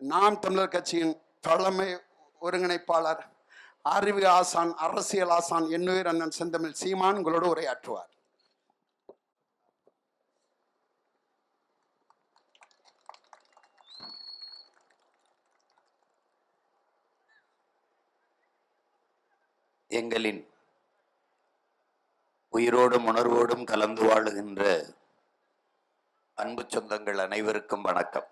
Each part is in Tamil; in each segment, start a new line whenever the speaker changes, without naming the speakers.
நாம் தமிழர் கட்சியின் தலைமை ஒருங்கிணைப்பாளர், அறிவு ஆசான், அரசியல் ஆசான் என்னுயிர் அண்ணன் செந்தமிழ் சீமான் உங்களோடு உரையாற்றுவார்.
எங்களின் உயிரோடும் உணர்வோடும் கலந்து வாழுகின்ற அன்பு சொந்தங்கள் அனைவருக்கும் வணக்கம்.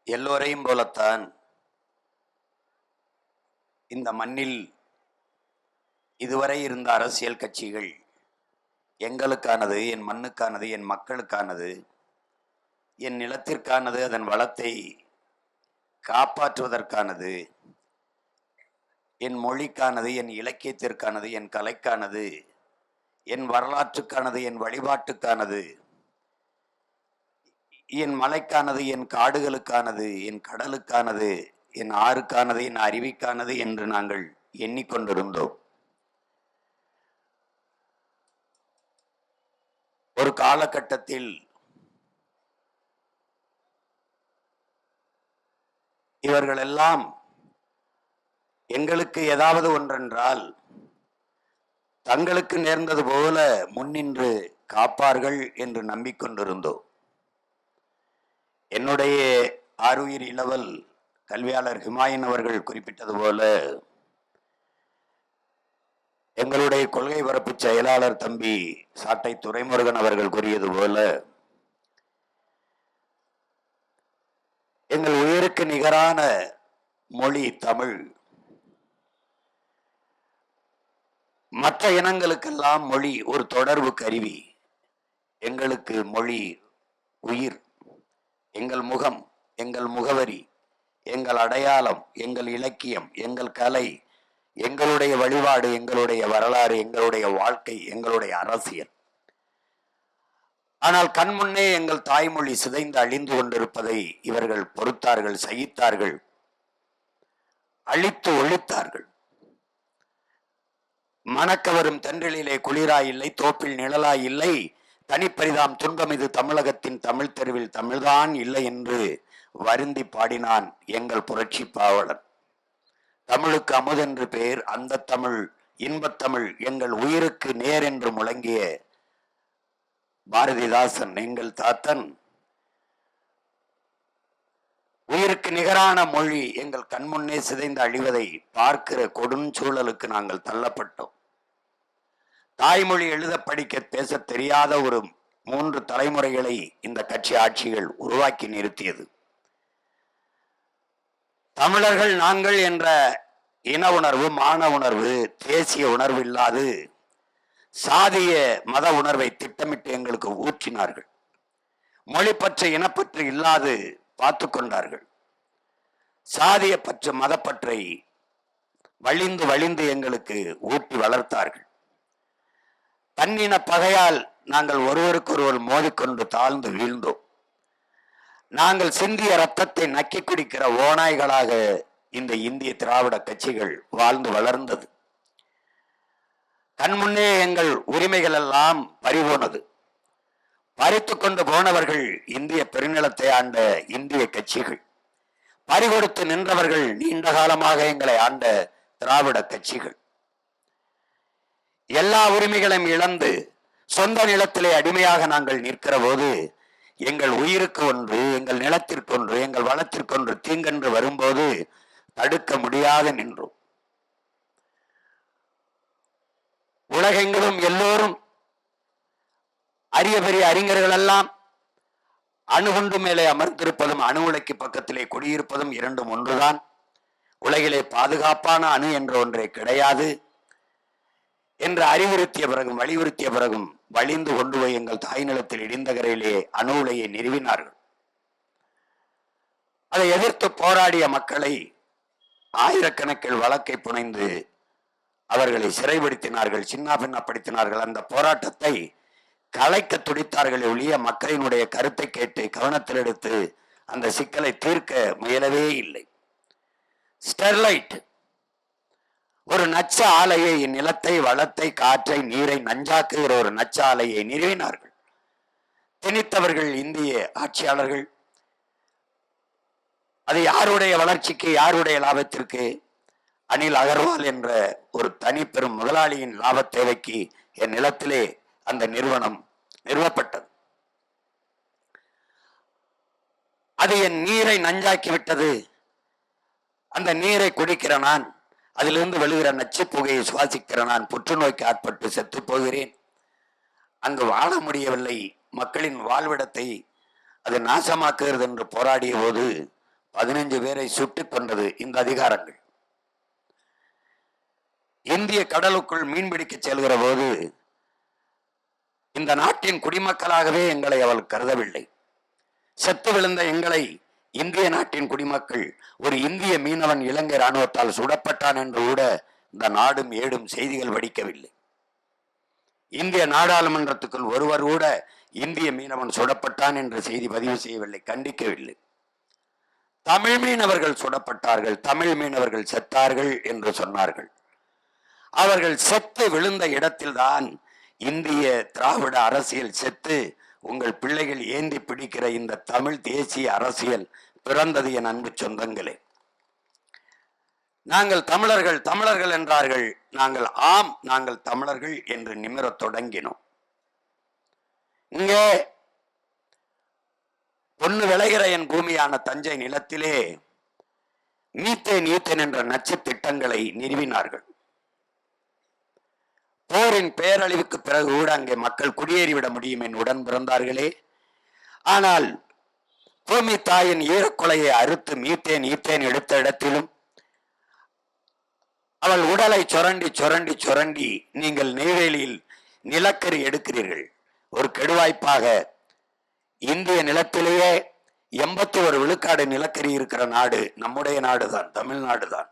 எல்லோரையும் போலத்தான் இந்த மண்ணில் இதுவரை இருந்த அரசியல் கட்சிகள் எங்களுக்கானது, என் மண்ணுக்கானது, என் மக்களுக்கானது, என் நிலத்திற்கானது, அதன் வளத்தை காப்பாற்றுவதற்கானது, என் மொழிக்கானது, என் இலக்கியத்திற்கானது, என் கலைக்கானது, என் வரலாற்றுக்கானது, என் வழிபாட்டுக்கானது, என் மலைக்கானது, என் காடுகளுக்கானது, என் கடலுக்கானது, என் ஆறுக்கானது, என் அருவிக்கானது என்று நாங்கள் எண்ணிக்கொண்டிருந்தோம். ஒரு காலகட்டத்தில் இவர்களெல்லாம் எங்களுக்கு ஏதாவது ஒன்றென்றால் தங்களுக்கு நேர்ந்தது போல முன்னின்று காப்பார்கள் என்று நம்பிக்கொண்டிருந்தோம். என்னுடைய ஆருயிர் இளவல் கல்வியாளர் ஹுமாயூன் அவர்கள் குறிப்பிட்டது போல, எங்களுடைய கொள்கை பரப்பு செயலாளர் தம்பி சாட்டை துரைமுருகன் அவர்கள் கூறியது போல, எங்கள் உயிருக்கு நிகரான மொழி தமிழ். மற்ற இனங்களுக்கெல்லாம் மொழி ஒரு தொடர்பு கருவி. எங்களுக்கு மொழி உயிர், எங்கள் முகம், எங்கள் முகவரி, எங்கள் அடையாளம், எங்கள் இலக்கியம், எங்கள் கலை, எங்களுடைய வழிபாடு, எங்களுடைய வரலாறு, எங்களுடைய வாழ்க்கை, எங்களுடைய அரசியல். ஆனால் கண்முன்னே எங்கள் தாய்மொழி சிதைந்து அழிந்து கொண்டிருப்பதை இவர்கள் பொறுத்தார்கள், சகித்தார்கள், அழித்து ஒழித்தார்கள். மணக்கவரும் தென்றலிலே குளிராய் இல்லை, தோப்பில் நிழலாய் இல்லை, தனிப்பரிதாம் துன்பம் இது தமிழகத்தின் தமிழ் தெருவில் தமிழ்தான் இல்லை என்று வருந்தி பாடினான் எங்கள் புரட்சி பாவலர். தமிழுக்கு அமுதென்று பேர், அந்த தமிழ் இன்பத்தமிழ் எங்கள் உயிருக்கு நேர் என்று முழங்கிய பாரதிதாசன் எங்கள் தாத்தன். உயிருக்கு நிகரான மொழி எங்கள் கண்முன்னே சிதைந்து அழிவதை பார்க்கிற கொடுஞ்சூழலுக்கு நாங்கள் தள்ளப்பட்டோம். தாய்மொழி எழுத படிக்க பேச தெரியாத ஒரு 3 தலைமுறைகளை இந்த கட்சி ஆட்சிகள் உருவாக்கி நிறுத்தியது. தமிழர்கள் நாங்கள் என்ற இன உணர்வு, மான உணர்வு, தேசிய உணர்வு இல்லாது சாதிய மத உணர்வை திட்டமிட்டு எங்களுக்கு ஊற்றினார்கள். மொழி பற்று, இனப்பற்று இல்லாது பார்த்து கொண்டார்கள். சாதிய பற்று, மதப்பற்றை வழிந்து வழிந்து எங்களுக்கு ஊட்டி வளர்த்தார்கள். தன்னின பகையால் நாங்கள் ஒருவருக்கொருவர் மோதிக்கொண்டு தாழ்ந்து வீழ்ந்தோம். நாங்கள் சிந்திய ரத்தத்தை நக்கி குடிக்கிற ஓநாய்களாக இந்த இந்திய திராவிட கட்சிகள் வாழ்ந்து வளர்ந்தது. கண்முன்னே எங்கள் உரிமைகள் எல்லாம் பறிபோனது. பறித்து கொண்டு போனவர்கள் இந்திய பெருநிலத்தை ஆண்ட இந்திய கட்சிகள், பறிகொடுத்து நின்றவர்கள் நீண்ட காலமாக எங்களை ஆண்ட திராவிட கட்சிகள். எல்லா உரிமைகளையும் இழந்து சொந்த நிலத்திலே அடிமையாக நாங்கள் நிற்கிற போது எங்கள் உயிருக்கு ஒன்று, எங்கள் நிலத்திற்கு ஒன்று, எங்கள் வளத்திற்கொன்று தீங்கென்று வரும்போது தடுக்க முடியாது நின்றோம். உலகெங்கிலும் எல்லோரும் அரிய பெரிய அறிஞர்கள் எல்லாம் அணுகுண்டு மேலே அமர்ந்திருப்பதும் அணு உலைக்கு பக்கத்திலே குடியிருப்பதும் இரண்டும் ஒன்றுதான். உலகிலே பாதுகாப்பான அணு என்ற ஒன்றே கிடையாது என்று அறிவுறுத்திய பிறகும் வலியுறுத்திய பிறகும் வலிந்து கொண்டு போய் எங்கள் தாய் நிலத்தில் இடிந்தகரையிலே அணு உலையை நிறுவினார்கள். அதை எதிர்த்து போராடிய மக்களை ஆயிரக்கணக்கில் வழக்கை புனைந்து அவர்களை சிறைப்படுத்தினார்கள், சின்ன பின்னப்படுத்தினார்கள். அந்த போராட்டத்தை கலைக்க துடித்தார்கள் ஒழிய மக்களினுடைய கருத்தை கேட்டு கவனத்தில் எடுத்து அந்த சிக்கலை தீர்க்க முயலவே இல்லை. ஸ்டெர்லைட் ஒரு நச்ச ஆலையை, நிலத்தை, வளத்தை, காற்றை, நீரை நஞ்சாக்குகிற ஒரு நச்ச ஆலையை நிறுவினார்கள். திணித்தவர்கள் இந்திய ஆட்சியாளர்கள். அது யாருடைய வளர்ச்சிக்கு, யாருடைய லாபத்திற்கு? அனில் அகர்வால் என்ற ஒரு தனி பெரும் முதலாளியின் லாப தேவைக்கு என் நிலத்திலே அந்த நிறுவனம் நிறுவப்பட்டது. அது என் நீரை நஞ்சாக்கி விட்டது. அந்த நீரை குடிக்கிற நான், அதிலிருந்து வெளிகிற நச்சு புகையை சுவாசிக்கிற நான் புற்றுநோய்க்கு ஆட்பட்டு செத்து போகிறேன். அங்கு வாழ முடியவில்லை. மக்களின் வாழ்விடத்தை அது நாசமாக்குகிறது என்று போராடிய போது 15 பேரை சுட்டுக் கொண்டது இந்த அதிகாரங்கள். இந்திய கடலுக்குள் மீன்பிடிக்க செல்கிற போது இந்த நாட்டின் குடிமக்களாகவே எங்களை அவள் கருதவில்லை. செத்து விழுந்த எங்களை இந்திய நாட்டின் குடிமக்கள், ஒரு இந்திய மீனவன் இலங்கை இராணுவத்தால் சுடப்பட்டான் என்று கூட இந்த நாடும் ஏடும் செய்திகள் வடிக்கவில்லை. இந்திய நாடாளுமன்றத்துக்குள் ஒருவர் கூட இந்திய மீனவன் சுடப்பட்டான் என்ற செய்தி பதிவு செய்யவில்லை, கண்டிக்கவில்லை. தமிழ் மீனவர்கள் சுடப்பட்டார்கள், தமிழ் மீனவர்கள் செத்தார்கள் என்று சொன்னார்கள். அவர்கள் செத்து விழுந்த இடத்தில்தான் இந்திய திராவிட அரசியல் செத்து உங்கள் பிள்ளைகள் ஏந்தி பிடிக்கிற இந்த தமிழ் தேசிய அரசியல் பிறந்தது. என் அன்பு சொந்தங்களே, நாங்கள் தமிழர்கள் தமிழர்கள் என்றார்கள். நாங்கள் ஆம், நாங்கள் தமிழர்கள் என்று நிமிரத் தொடங்கினோம். இங்கே பொண்ணு விளைகிற என் பூமியான தஞ்சை நிலத்திலே மீத்தேன் ஈத்தேன் என்ற நச்சு திட்டங்களை நிறுவினார்கள். போரின் பேரழிவுக்கு பிறகு கூட அங்கே மக்கள் குடியேறிவிட முடியும் என் உடன் பிறந்தார்களே. ஆனால் பூமி தாயின் ஈரக்குலையை அறுத்து மீத்தேன் ஈத்தேன் எடுத்த இடத்திலும் அவள் உடலை சுரண்டி சுரண்டி சுரண்டி நீங்கள் நெய்வேலியில் நிலக்கரி எடுக்கிறீர்கள். ஒரு கெடுவாய்ப்பாக இந்திய நிலத்திலேயே 81 விழுக்காடு நிலக்கரி இருக்கிற நாடு நம்முடைய நாடுதான், தமிழ்நாடு தான்.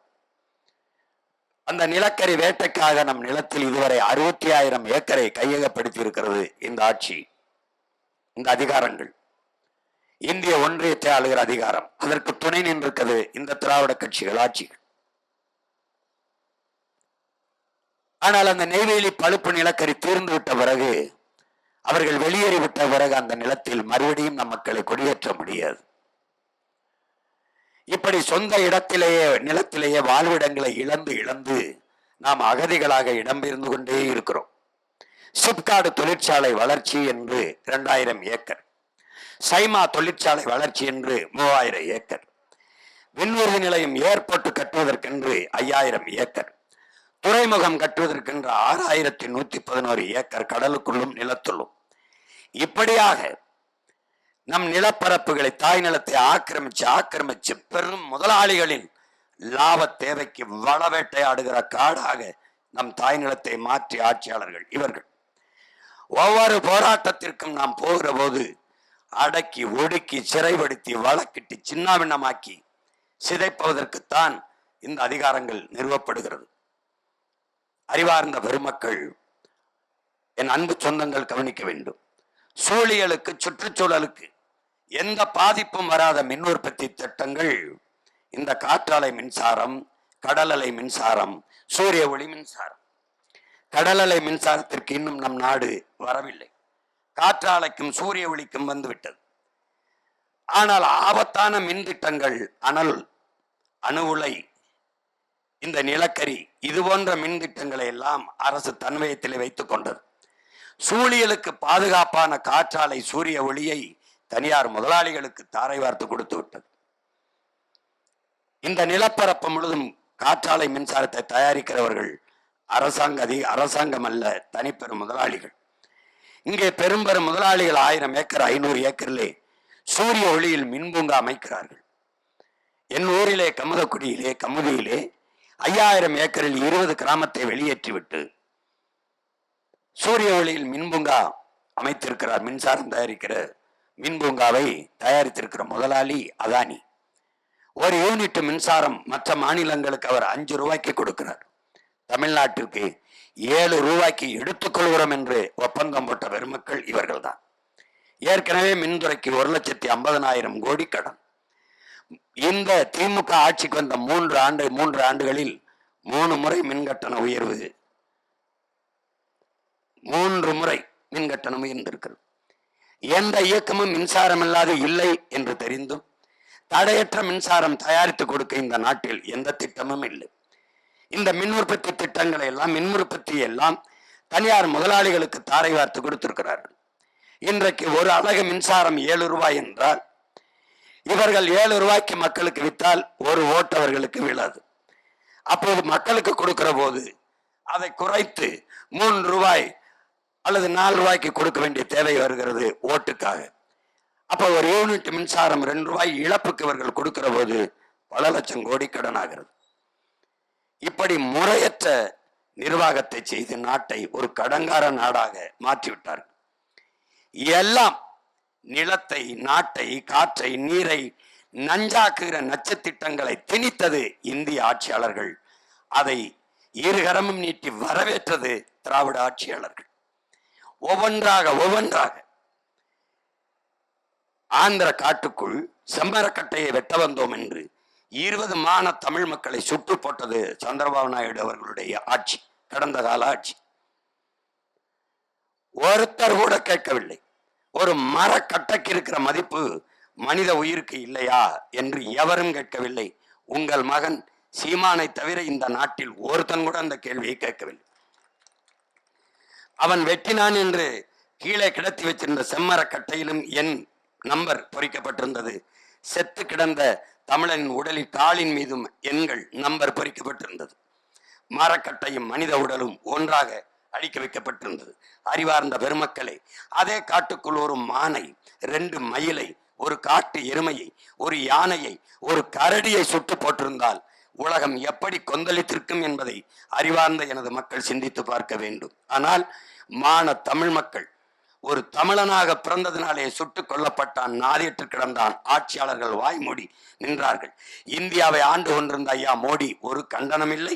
அந்த நிலக்கரி வேட்டைக்காக நம் நிலத்தில் இதுவரை 60,000 ஏக்கரை கையகப்படுத்தி இருக்கிறது இந்த ஆட்சி, இந்த அதிகாரங்கள். இந்திய ஒன்றியத்தை ஆளுகிற அதிகாரம், அதற்கு துணை நின்றிருக்கிறது இந்த திராவிட கட்சிகள் ஆட்சி. ஆனால் அந்த நெய்வேலி பழுப்பு நிலக்கரி தீர்ந்து விட்ட பிறகு, அவர்கள் வெளியேறிவிட்ட பிறகு அந்த நிலத்தில் மறுபடியும் நம் மக்களை குடியேற்ற முடியாது. இப்படி சொந்த இடத்திலேயே நிலத்திலேயே வாழ்விடங்களை இழந்து இழந்து நாம் அகதிகளாக இடம்பெயர்ந்து கொண்டே இருக்கிறோம். சிப்காடு தொழிற்சாலை வளர்ச்சி என்று 2000 ஏக்கர், சைமா தொழிற்சாலை வளர்ச்சி என்று 3000 ஏக்கர், விண்வெளி நிலையம் ஏர்போர்ட் கட்டுவதற்கென்று 5000 ஏக்கர், துறைமுகம் கட்டுவதற்கென்று 6111 ஏக்கர் கடலுக்குள்ளும் நிலத்துள்ளும். இப்படியாக நம் நிலப்பரப்புகளை, தாய் நிலத்தை ஆக்கிரமிச்சு பெரும் முதலாளிகளின் லாப தேவைக்கு வளவேட்டையாடுகிற காடாக நம் தாய் நிலத்தை மாற்றி ஆட்சியாளர்கள் இவர்கள். ஒவ்வொரு போராட்டத்திற்கும் நாம் போகிற போது அடக்கி ஒடுக்கி சிறைப்படுத்தி வழக்கிட்டு சின்னாபின்னமாக்கி சிதைப்பதற்குத்தான் இந்த அதிகாரங்கள் நிறுவப்படுகிறது. அறிவார்ந்த பெருமக்கள், என் அன்பு சொந்தங்கள் கவனிக்க வேண்டும். சூழியலுக்கு, சுற்றுச்சூழலுக்கு எந்த பாதிப்பும் வராத மின் உற்பத்தி திட்டங்கள் இந்த காற்றாலை மின்சாரம், கடல் அலை மின்சாரம், சூரிய ஒளி மின்சாரம். கடல் அலை மின்சாரத்திற்கு இன்னும் நம் நாடு வரவில்லை. காற்றாலைக்கும் சூரிய ஒளிக்கும் வந்துவிட்டது. ஆனால் ஆபத்தான மின் திட்டங்கள், அணு உலை, இந்த நிலக்கரி, இது போன்ற மின் திட்டங்களை எல்லாம் அரசு தன்வயத்திலே வைத்துக் கொண்டது. சூழியலுக்கு பாதுகாப்பான காற்றாலை சூரிய ஒளியை தனியார் முதலாளிகளுக்கு தாரை வார்த்து கொடுத்து விட்டது. இந்த நிலப்பரப்பு முழுதும் காற்றாலை மின்சாரத்தை தயாரிக்கிறவர்கள் அரசாங்கம் அல்ல, தனிப்பெரும் முதலாளிகள். இங்கே பெரும்பெரும் முதலாளிகள் 1000 ஏக்கர் 500 ஏக்கரிலே சூரிய ஒளியில் மின்பூங்கா அமைக்கிறார்கள். என் ஊரிலே கமுதியிலே 5000 ஏக்கரில் 20 கிராமத்தை வெளியேற்றிவிட்டு சூரிய ஒளியில் மின்பூங்கா அமைத்திருக்கிறார். மின்சாரம் தயாரிக்கிற மின்பூங்காவை தயாரித்திருக்கிற முதலாளி அதானி. ஒரு யூனிட் மின்சாரம் மற்ற மாநிலங்களுக்கு அவர் 5 ரூபாய்க்கு கொடுக்கிறார். தமிழ்நாட்டிற்கு 7 ரூபாய்க்கு எடுத்துக்கொள்கிறோம் என்று ஒப்பந்தம் போட்ட பெருமக்கள் இவர்கள் தான். ஏற்கனவே மின்துறைக்கு 1,50,000 கோடி கடன். இந்த திமுக ஆட்சிக்கு வந்த 3 ஆண்டுகளில் 3 முறை மின்கட்டண உயர்வு, 3 முறை மின்கட்டணம் உயர்ந்திருக்கிறது. எந்த இயக்கமும் மின்சாரம் இல்லாது இல்லை என்று தெரிந்தும் தடையற்ற மின்சாரம் தயாரித்து கொடுக்க இந்த நாட்டில் எந்த திட்டமும் இல்லை. இந்த மின் உற்பத்தி திட்டங்களை எல்லாம் மின் உற்பத்தி எல்லாம் தனியார் முதலாளிகளுக்கு தாரை வார்த்து கொடுத்திருக்கிறார்கள். இன்றைக்கு ஒரு அலகு மின்சாரம் 7 ரூபாய் என்றால் இவர்கள் 7 ரூபாய்க்கு மக்களுக்கு விற்றால் ஒரு ஓட்டு அவர்களுக்கு விழாது. அப்போது மக்களுக்கு கொடுக்கிற போது அதை குறைத்து 3 ரூபாய் அல்லது 4 ரூபாய்க்கு கொடுக்க வேண்டிய தேவை வருகிறது ஓட்டுக்காக. அப்போ ஒரு யூனிட் மின்சாரம் 2 ரூபாய் இழப்புக்கு இவர்கள் கொடுக்கிற போது பல லட்சம் கோடி கடன் ஆகிறது. இப்படி முறையற்ற நிர்வாகத்தை செய்து நாட்டை ஒரு கடங்கார நாடாக மாற்றிவிட்டார்கள். எல்லாம் நிலத்தை, நாட்டை, காற்றை, நீரை நஞ்சாக்குகிற நச்சத்திட்டங்களை திணித்தது இந்திய ஆட்சியாளர்கள். அதை இருகரமும் நீட்டி வரவேற்றது திராவிட ஆட்சியாளர்கள். ஒவ்வொன்றாக ஆந்திர காட்டுக்குள் செம்மரக்கட்டையை வெட்ட வந்தோம் என்று 20 மான தமிழ் மக்களை சுட்டு போட்டது சந்திரபாபு நாயுடு அவர்களுடைய ஆட்சி, கடந்த கால ஆட்சி. ஒருத்தர் கூட கேட்கவில்லை. ஒரு மரக்கட்டைக்கு இருக்கிற மதிப்பு மனித உயிருக்கு இல்லையா என்று எவரும் கேட்கவில்லை. உங்கள் மகன் சீமானை தவிர இந்த நாட்டில் ஒருத்தன் கூட அந்த கேள்வியை கேட்கவில்லை. அவன் வெட்டினான் என்று கீழே கிடத்தி வச்சிருந்த செம்மரக்கட்டையிலும் என் நம்பர் பொறிக்கப்பட்டிருந்தது. செத்து கிடந்த தமிழனின் உடலில் காலின் மீதும் எண்கள் நம்பர் பொறிக்கப்பட்டிருந்தது. மரக்கட்டையும் மனித உடலும் ஒன்றாக அடிக்க வைக்கப்பட்டிருந்தது. அறிவார்ந்த பெருமக்களே, அதே காட்டுக்குள் ஒரு மானை, 2 மயிலை, ஒரு காட்டு எருமையை, ஒரு யானையை, ஒரு கரடியை சுட்டு போட்டிருந்தால் உலகம் எப்படி கொந்தளித்திருக்கும் என்பதை அறிவார்ந்த எனது மக்கள் சிந்தித்து பார்க்க வேண்டும். ஆனால் மான தமிழ் மக்கள் ஒரு தமிழனாக பிறந்ததினாலே சுட்டுக் கொல்லப்பட்டான், நாதியற்று கிடந்தான். ஆட்சியாளர்கள் வாய் மூடி நின்றார்கள். இந்தியாவை ஆண்டு கொண்டிருந்த ஐயா மோடி ஒரு கண்டனம் இல்லை.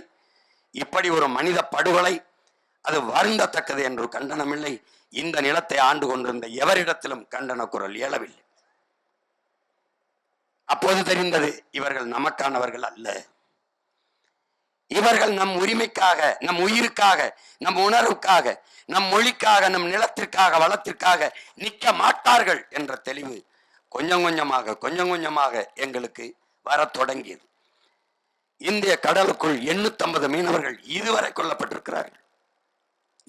இப்படி ஒரு மனித படுகொலை அது வருந்தத்தக்கது என்று கண்டனம் இல்லை. இந்த நிலத்தை ஆண்டு கொண்டிருந்த எவரிடத்திலும் கண்டன குரல் எழவில்லை. அப்போது தெரிந்தது இவர்கள் நமக்கானவர்கள் அல்ல. இவர்கள் நம் உரிமைக்காக, நம் உயிருக்காக, நம் உணர்வுக்காக, நம் மொழிக்காக, நம் நிலத்திற்காக, வளத்திற்காக நிற்க மாட்டார்கள் என்ற தெளிவு கொஞ்சம் கொஞ்சமாக எங்களுக்கு வர தொடங்கியது. இந்திய கடலுக்குள் 850 மீனவர்கள் இதுவரை கொல்லப்பட்டிருக்கிறார்கள்.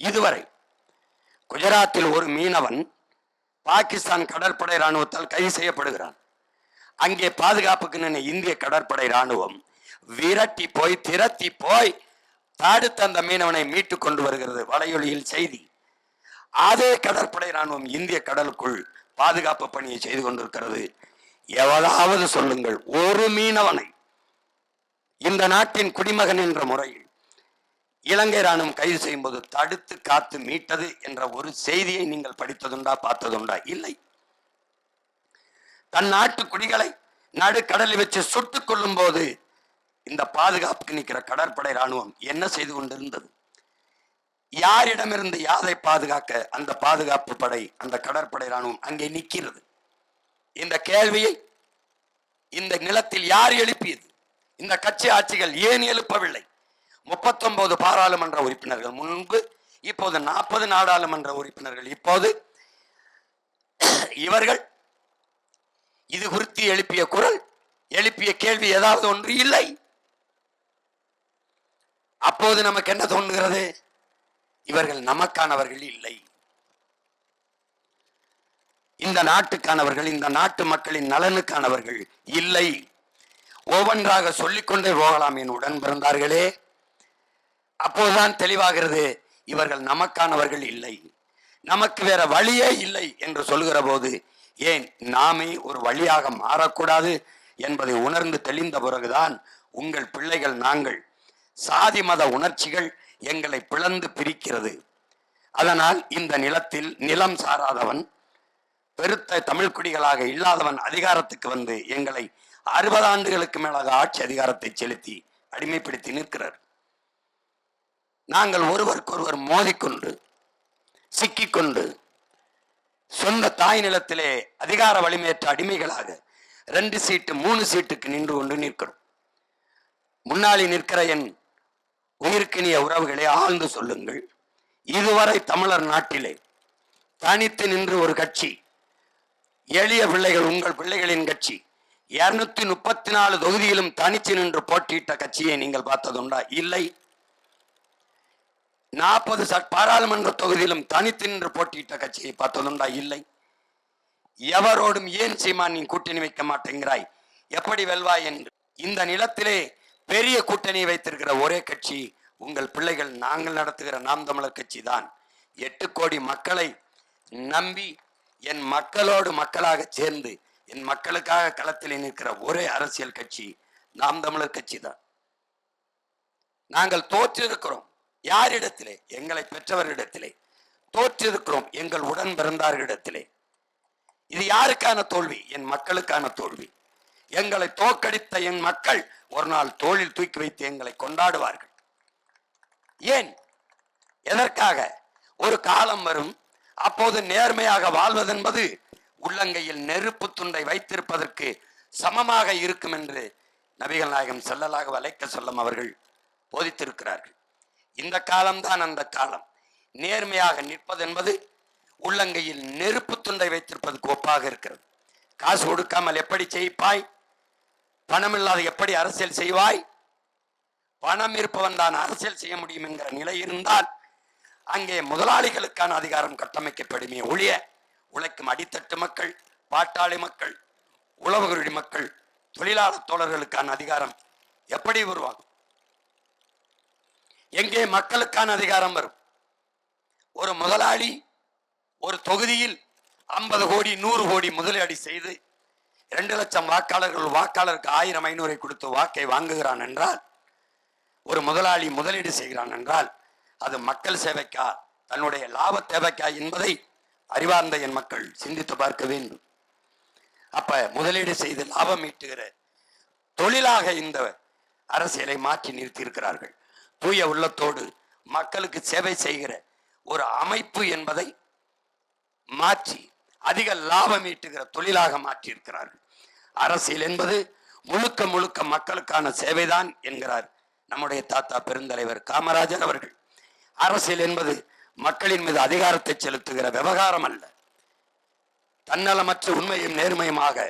இதுவரை குஜராத்தில் ஒரு மீனவன் பாகிஸ்தான் கடற்படை ராணுவத்தால் கைது செய்யப்படுகிறான். அங்கே பாதுகாப்புக்கு நின்ற இந்திய கடற்படை ராணுவம் விரட்டி போய் திரட்டி போய் தடுத்து அந்த மீனவனை மீட்டு கொண்டு வருகிறது. வலையொலியில் செய்தி. அதே கடற்படை ராணுவம் இந்திய கடலுக்குள் பாதுகாப்பு பணியை செய்து கொண்டிருக்கிறது. எவளாவது சொல்லுங்கள், ஒரு மீனவனை இந்த நாட்டின் குடிமகன் என்ற முறையில் இலங்கை ராணுவம் கைது செய்யும் போது தடுத்து காத்து மீட்டது என்ற ஒரு செய்தியை நீங்கள் படித்ததுண்டா, பார்த்ததுண்டா? இல்லை. தன் நாட்டு குடிகளை நடுக்கடலில் வச்சு சுட்டுக் கொள்ளும் போது இந்த பாதுகாப்புக்கு நிற்கிற கடற்படை ராணுவம் என்ன செய்து கொண்டிருந்தது? யாரிடமிருந்து யாரை பாதுகாக்க அந்த பாதுகாப்பு படை, அந்த கடற்படை ராணுவம் அங்கே நிற்கிறது? இந்த கேள்வியை இந்த நிலத்தில் யார் எழுப்பியது? இந்த கட்சி ஆட்சிகள் ஏன் எழுப்பவில்லை? 39 பாராளுமன்ற உறுப்பினர்கள் முன்பு, இப்போது 40 நாடாளுமன்ற உறுப்பினர்கள். இப்போது இவர்கள் இது குறித்து எழுப்பிய குரல், எழுப்பிய கேள்வி ஏதாவது ஒன்று இல்லை. அப்போது நமக்கு என்ன தோன்றுகிறது? இவர்கள் நமக்கானவர்கள் இல்லை, இந்த நாட்டுக்கானவர்கள், இந்த நாட்டு மக்களின் நலனுக்கானவர்கள் இல்லை. ஒவ்வொன்றாக சொல்லிக்கொண்டே போகலாம் என் உடன் பிறந்தார்களே. அப்போதுதான் தெளிவாகிறது, இவர்கள் நமக்கானவர்கள் இல்லை, நமக்கு வேற வழியே இல்லை என்று சொல்கிற போது, ஏன் நாமே ஒரு வழியாக மாறக்கூடாது என்பதை உணர்ந்து தெளிந்த பிறகுதான் உங்கள் பிள்ளைகள் நாங்கள், சாதி மத உணர்ச்சிகள் எங்களை பிளந்து பிரிக்கிறது. அதனால் இந்த நிலத்தில் நிலம் சாராதவன், பெருத்த தமிழ் குடிகளாக இல்லாதவன் அதிகாரத்துக்கு வந்து எங்களை 60 ஆண்டுகளுக்கு மேலாக ஆட்சி அதிகாரத்தை செலுத்தி அடிமைப்படுத்தி நிற்கிறார். நாங்கள் ஒருவருக்கொருவர் மோதிக்கொண்டு சிக்கிக்கொண்டு சொந்த தாய் நிலத்திலே அதிகார வலிமையற்ற அடிமைகளாக 2 சீட்டு 3 சீட்டுக்கு நின்று கொண்டு நிற்கிறோம். முன்னாடி நிற்கிற என் உயிர்க்கினிய உறவுகளை ஆழ்ந்து சொல்லுங்கள். இதுவரை தமிழர் நாட்டிலே தனித்து நின்று ஒரு கட்சி எளிய பிள்ளைகள், உங்கள் பிள்ளைகளின் கட்சி 234 தொகுதியிலும் தனிச்சு நின்று போட்டியிட்ட கட்சியை நீங்கள் பார்த்ததுண்டா? இல்லை. 40 பாராளுமன்ற தொகுதியிலும் தனித்து நின்று போட்டியிட்ட கட்சியை பார்த்ததுண்டா? இல்லை. எவரோடும் ஏன் சீமான் நீ கூட்டணி வைக்க மாட்டேங்கிறாய், எப்படி வெல்வாய் என்று இந்த நிலத்திலே பெரிய கூட்டணி வைத்திருக்கிற ஒரே கட்சி உங்கள் பிள்ளைகள் நாங்கள் நடத்துகிற நாம் தமிழர் கட்சி தான். 8 கோடி மக்களை நம்பி என் மக்களோடு மக்களாக சேர்ந்து என் மக்களுக்காக களத்தில் நிற்கிற ஒரே அரசியல் கட்சி நாம் தமிழர் கட்சி தான். நாங்கள் தோற்றிருக்கிறோம். யாரிடத்திலே? எங்களை பெற்றவரிடத்திலே. தோற்றிருக்கிறோம் எங்கள் உடன் பிறந்தார்களிடத்திலே. இது யாருக்கான தோல்வி? என் மக்களுக்கான தோல்வி. எங்களை தோற்கடித்த என் மக்கள் ஒரு நாள் தோளில் தூக்கி வைத்து எங்களை கொண்டாடுவார்கள். ஏன்? எதற்காக? ஒரு காலம் வரும், அப்போது நேர்மையாக வாழ்வதென்பது உள்ளங்கையில் நெருப்பு துண்டை வைத்திருப்பதற்கு சமமாக இருக்கும் என்று நபிகள் நாயகம் ஸல்லல்லாஹு அலைஹி வஸல்லம் அவர்கள் போதித்திருக்கிறார்கள். இந்த காலம்தான் அந்த காலம். நேர்மையாக நிற்பது என்பது உள்ளங்கையில் நெருப்பு துண்டை வைத்திருப்பதற்கு ஒப்பாக இருக்கிறது. காசு கொடுக்காமல் எப்படி செய்ப்பாய்? பணம் இல்லாத எப்படி அரசியல் செய்வாய்? பணம் இருப்பவன் தான் அரசியல் செய்ய முடியும் என்கிற நிலை இருந்தால் அங்கே முதலாளிகளுக்கான அதிகாரம் கட்டமைக்கப்படுமே ஒழிய உழைக்கும் அடித்தட்டு மக்கள், பாட்டாளி மக்கள், உழவுகுடி மக்கள், தொழிலாளர் தோழர்களுக்கான அதிகாரம் எப்படி உருவாகும்? எங்கே மக்களுக்கான அதிகாரம் வரும்? ஒரு முதலாளி ஒரு தொகுதியில் 50 கோடி 100 கோடி முதலீடு செய்து 2 லட்சம் வாக்காளருக்கு 1000 500 கொடுத்து வாக்கை வாங்குகிறான் என்றால், ஒரு முதலாளி முதலீடு செய்கிறான் என்றால் அது மக்கள் சேவைக்கா, தன்னுடைய லாப தேவைக்கா என்பதை அறிவார்ந்த என் மக்கள் சிந்தித்து பார்க்க வேண்டும். அப்ப முதலீடு செய்து லாபம் ஈட்டுகிற தொழிலாக இந்த அரசியலை மாற்றி நிறுத்தி இருக்கிறார்கள். தூய உள்ளத்தோடு மக்களுக்கு சேவை செய்கிற ஒரு அமைப்பு என்பதை மாற்றி அதிக லாபம் ஈட்டுகிற தொழிலாக மாற்றி இருக்கிறார்கள். அரசியல் என்பது முழுக்க முழுக்க மக்களுக்கான சேவைதான் என்கிறார் நம்முடைய தாத்தா பெருந்தலைவர் காமராஜர் அவர்கள். அரசியல் என்பது மக்களின் மீது அதிகாரத்தை செலுத்துகிற விவகாரம் அல்ல. தன்னலமற்ற உண்மையும் நேர்மையுமாக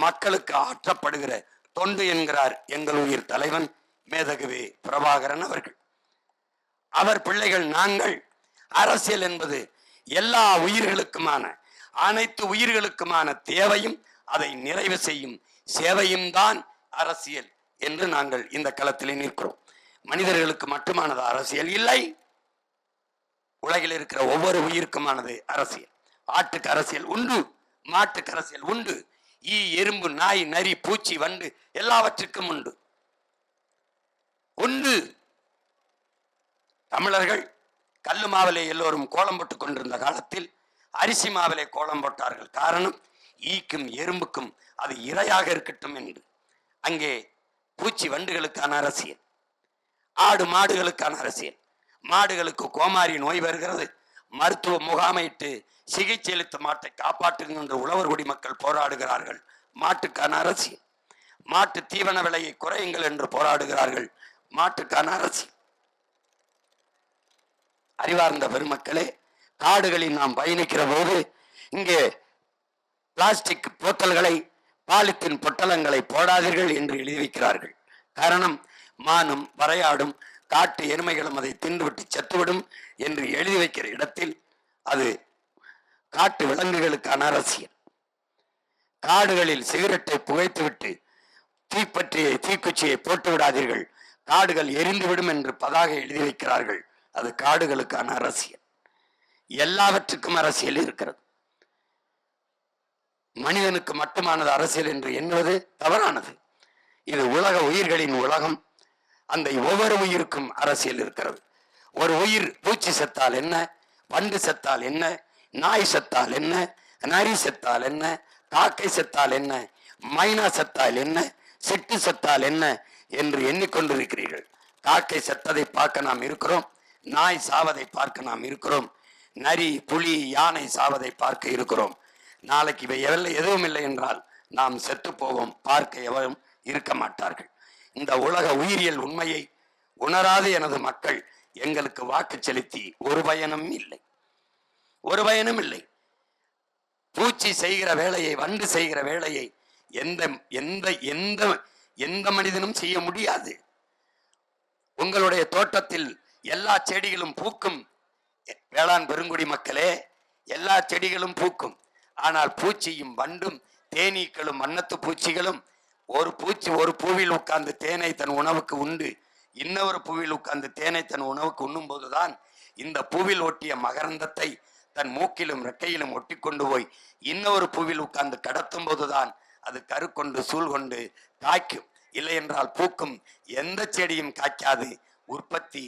மக்களுக்கு ஆற்றப்படுகிற தொண்டு என்கிறார் எங்கள் உயிர் தலைவன் மேதகுவே பிரபாகரன் அவர்கள். அவர் பிள்ளைகள் நாங்கள். அரசியல் என்பது எல்லா உயிர்களுக்குமான, அனைத்து உயிர்களுக்குமான தேவையும் அதை நிறைவு செய்யும் சேவையும் தான் அரசியல் என்று நாங்கள் இந்த களத்திலே நிற்கிறோம். மனிதர்களுக்கு மட்டுமானது அரசியல் இல்லை, உலகில் இருக்கிற ஒவ்வொரு உயிருக்குமானது அரசியல். ஆட்டுக்கு அரசியல் உண்டு, மாட்டுக்கு அரசியல் உண்டு, ஈ எறும்பு நாய் நரி பூச்சி வண்டு எல்லாவற்றுக்கும் உண்டு. தமிழர்கள் கல்லு மாவிலே எல்லோரும் கோலம் போட்டுக் கொண்டிருந்த காலத்தில் அரிசி மாவிலே கோலம் போட்டார்கள். காரணம், ஈக்கும் எறும்புக்கும் அது இரையாக இருக்கட்டும் என்று. அங்கே பூச்சி வண்டுகளுக்கான அரசியல், ஆடு மாடுகளுக்கான அரசியல். மாடுகளுக்கு கோமாரி நோய் வருகிறது, மருத்துவ முகாமையிட்டு சிகிச்சை அளித்த மாட்டை காப்பாற்றுங்கள் என்று உழவர் குடி மக்கள் போராடுகிறார்கள். மாட்டுக்கான அரசியல். மாட்டு தீவன விலையை குறையுங்கள் என்று போராடுகிறார்கள். மாட்டுக்கான அரசியல். அறிவார்ந்த பெருமக்களே, காடுகளில் நாம் பயணிக்கிற போது இங்கே பிளாஸ்டிக் போத்தல்களை, பாலித்தீன் பொட்டலங்களை போடாதீர்கள் என்று எழுதி வைக்கிறார்கள். காரணம், மானும் வரையாடும் காட்டு எருமைகளும் அதை தின்றுவிட்டு செத்துவிடும் என்று எழுதி வைக்கிற இடத்தில் அது காட்டு விலங்குகளுக்கான அரசியல். காடுகளில் சிகரெட்டை புகைத்துவிட்டு தீக்குச்சியை போட்டு விடாதீர்கள், காடுகள் எரிந்துவிடும் என்று பதாகை எழுதி வைக்கிறார்கள். அது காடுகளுக்கான அரசியல். எல்லாவற்றுக்கும் அரசியல் இருக்கிறது. மனிதனுக்கு மட்டுமானது அரசியல் என்று எண்ணுவது தவறானது. இது உலக உயிர்களின் உலகம். அந்த ஒவ்வொரு உயிருக்கும் அரசியல் இருக்கிறது. ஒரு உயிர் பூச்சி செத்தால் என்ன, வண்டு செத்தால் என்ன, நாய் செத்தால் என்ன, நரி செத்தால் என்ன, காக்கை செத்தால் என்ன, மைனா செத்தால் என்ன, செட்டு செத்தால் என்ன என்று எண்ணிக்கொண்டிருக்கிறீர்கள். காக்கை செத்ததை பார்க்க நாம் இருக்கிறோம், நாய் சாவதை பார்க்க நாம் இருக்கிறோம், நரி புலி யானை சாவதை பார்க்க இருக்கிறோம். நாளைக்கு இவை எதுவும் இல்லை என்றால் நாம் செத்து போவோம், பார்க்க எவரும் இருக்க மாட்டார்கள். இந்த உலக உயிரியல் உண்மையை உணராத எனது மக்கள் எங்களுக்கு வாக்கு செலுத்தி ஒரு பயனும் இல்லை. பூச்சி செய்கிற வேலையை, வண்டு செய்கிற வேலையை எந்த எந்த எந்த எந்த மனிதனும் செய்ய முடியாது. உங்களுடைய தோட்டத்தில் எல்லா செடிகளும் பூக்கும். வேளாண் பெருங்குடி மக்களே, எல்லா செடிகளும் பூக்கும். ஆனால் பூச்சியும் வண்டும் தேனீக்களும் வண்ணத்து பூச்சிகளும் ஒரு பூச்சி ஒரு பூவில் உட்கார்ந்து தேனை தன் உணவுக்கு உண்டு, இன்னொரு பூவில் உட்கார்ந்து தேனை தன் உணவுக்கு உண்ணும் போதுதான் இந்த பூவில் ஒட்டிய மகரந்தத்தை தன் மூக்கிலும் ரெக்கையிலும் ஒட்டி கொண்டு போய் இன்னொரு பூவில் உட்கார்ந்து கடத்தும் போதுதான் அது கரு கொண்டு சூழ் கொண்டு காய்க்கும். இல்லை என்றால் பூக்கும். எந்த செடியும் காய்க்காது. உற்பத்தி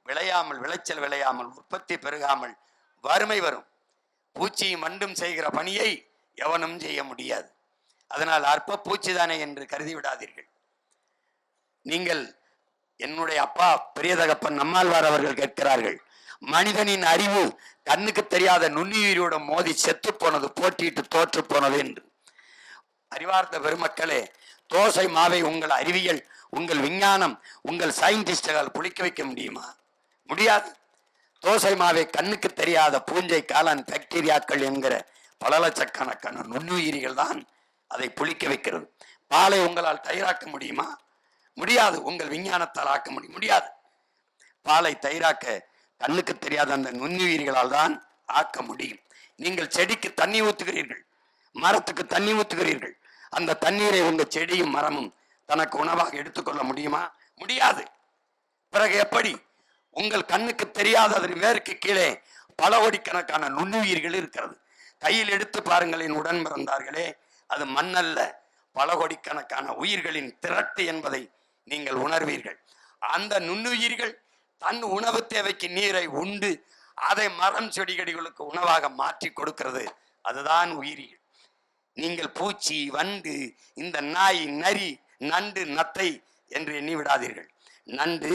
விளையாமல், விளைச்சல் விளையாமல், உற்பத்தி பெருகாமல் வறுமை வரும். பூச்சியும் வண்டும் செய்கிற பணியை எவனும் செய்ய முடியாது. அதனால் அற்ப பூச்சிதானே என்று கருதி விடாதீர்கள். நீங்கள், என்னுடைய அப்பா பெரிய தகப்பன் நம்மாழ்வார் அவர்கள் கேட்கிறார்கள், மனிதனின் அறிவு கண்ணுக்கு தெரியாத நுண்ணுயிரோட மோதி செத்து போனது, போட்டிட்டு தோற்று போனது என்று. அறிவார்ந்த பெருமக்களே, தோசை மாவை உங்கள் அறிவியல், உங்கள் விஞ்ஞானம், உங்கள் சயின்டிஸ்டுகள் புளிக்க வைக்க முடியுமா? முடியாது. தோசை மாவை கண்ணுக்கு தெரியாத பூஞ்சை, காளான், பாக்டீரியாக்கள் என்கிற பல லட்சக்கணக்கான நுண்ணுயிரிகள் தான் அதை புளிக்க வைக்கிறது. பாலை உங்களால் தயிராக்க முடியுமா? முடியாது. உங்கள் விஞ்ஞானத்தால் ஆக்க முடியாது. பாலை தயிராக்க கண்ணுக்கு தெரியாத அந்த நுண்ணுயிரிகளால் தான் ஆக்க முடியும். நீங்கள் செடிக்கு தண்ணி ஊத்துகிறீர்கள், மரத்துக்கு தண்ணி ஊத்துகிறீர்கள். அந்த தண்ணீரை உங்க செடியும் மரமும் தனக்கு உணவாக எடுத்துக்கொள்ள முடியுமா? முடியாது. பிறகு எப்படி? உங்கள் கண்ணுக்கு தெரியாத அதன் வேருக்கு கீழே பல கோடிக்கணக்கான நுண்ணுயிர்கள் இருக்கிறது. கையில் எடுத்து பாருங்கள் என் உடன் பிறந்தார்களே, அது மண்ணல்ல, பல கோடிக்கணக்கான உயிர்களின் திரட்டு என்பதை நீங்கள் உணர்வீர்கள். அந்த நுண்ணுயிர்கள் தன் உணவு தேவைக்கு நீரை உண்டு அதை மரம் செடிகளுக்கு உணவாக மாற்றி கொடுக்கிறது. அதுதான் உயிரிகள். நீங்கள் பூச்சி, வண்டு, இந்த நாய், நரி, நண்டு, நத்தை என்று எண்ணி விடாதீர்கள். நண்டு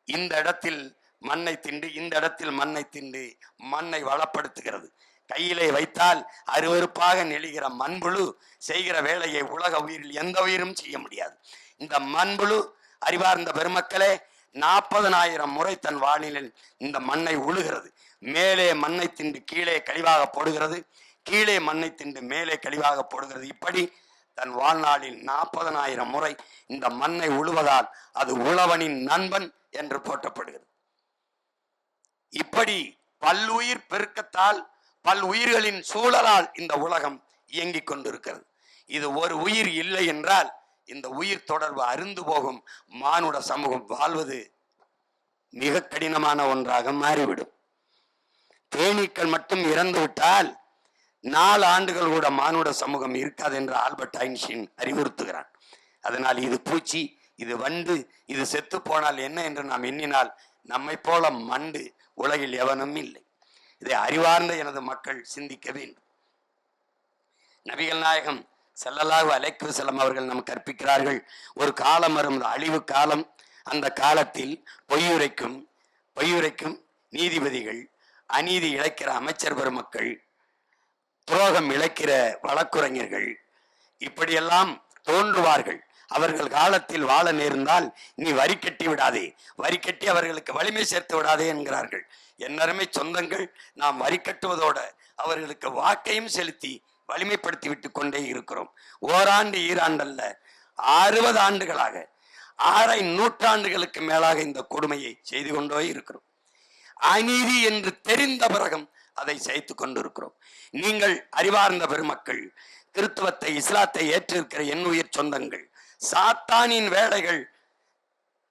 இந்த இடத்தில் மண்ணை திண்டு, இந்த இடத்தில் மண்ணை திண்டு மண்ணை வளப்படுத்துகிறது. கையிலே வைத்தால் அருவருப்பாக நெளிகிற மண்புழு செய்கிற வேலையை உலக உயிரில் எந்த உயிரும் செய்ய முடியாது. இந்த மண்புழு, அறிவார்ந்த பெருமக்களே, 40,000 முறை தன் வானிலில் இந்த மண்ணை உழுகிறது. மேலே மண்ணை திண்டு கீழே கழிவாக போடுகிறது, கீழே மண்ணை திண்டு மேலே கழிவாக போடுகிறது. இப்படி தன் வாழ்நாளில் 40,000 முறை இந்த மண்ணை உழுவதால் அது உழவனின் நண்பன் என்று போற்றப்படுகிறது. இப்படி பல்லுயிர் பெருக்கத்தால், பல் உயிர்களின் சூழலால் இந்த உலகம் இயங்கிக் கொண்டிருக்கிறது. இது ஒரு உயிர் இல்லை என்றால் இந்த உயிர் தொடர்பு அருந்து போகும். மானுட சமூகம் வாழ்வது மிக கடினமான ஒன்றாக மாறிவிடும். தேனீக்கள் மட்டும் இறந்து விட்டால் 4 ஆண்டுகள் கூட மானுட சமூகம் இருக்காது என்று ஆல்பர்ட் ஐன்ஸ்டீன் அறிவுறுத்துகிறான். அதனால் இது பூச்சி, இது வண்டு, இது செத்து போனால் என்ன என்று நாம் எண்ணினால் நம்மை போல மண்டு உலகில் எவனும் இல்லை. இதை அறிவார்ந்த எனது மக்கள் சிந்திக்க வேண்டும். நபிகள் நாயகம் ஸல்லல்லாஹு அலைஹி வஸல்லம் அவர்கள் நமக்கு கற்பிக்கிறார்கள், ஒரு காலம் வரும், அழிவு காலம். அந்த காலத்தில் பொய்யுரைக்கும் நீதிபதிகள், அநீதி இழைக்கிற அமைச்சர் பெருமக்கள், துரோகம் இழைக்கிற வழக்குரைஞர்கள் இப்படியெல்லாம் தோன்றுவார்கள். அவர்கள் காலத்தில் வாழ நேர்ந்தால் நீ வரி கட்டி விடாதே, வரி கட்டி அவர்களுக்கு வலிமை சேர்த்து விடாதே என்கிறார்கள். என்னருமை சொந்தங்கள், நாம் வரி கட்டுவதோடு அவர்களுக்கு வாக்கையும் செலுத்தி வலிமைப்படுத்தி விட்டு கொண்டே இருக்கிறோம். ஓராண்டு ஈராண்டல்ல, 60 ஆண்டுகளாக, 6 நூற்றாண்டுகளுக்கு மேலாக இந்த கொடுமையை செய்து கொண்டே இருக்கிறோம். அநீதி என்று தெரிந்த பிறகும் அதை செய்து கொண்டிருக்கிறோம். நீங்கள் அறிவார்ந்த பெருமக்கள், கிறிஸ்துவத்தை, இஸ்லாத்தை ஏற்றிருக்கிற என் உயிர் சொந்தங்கள், சாத்தானின் வேலைகள்,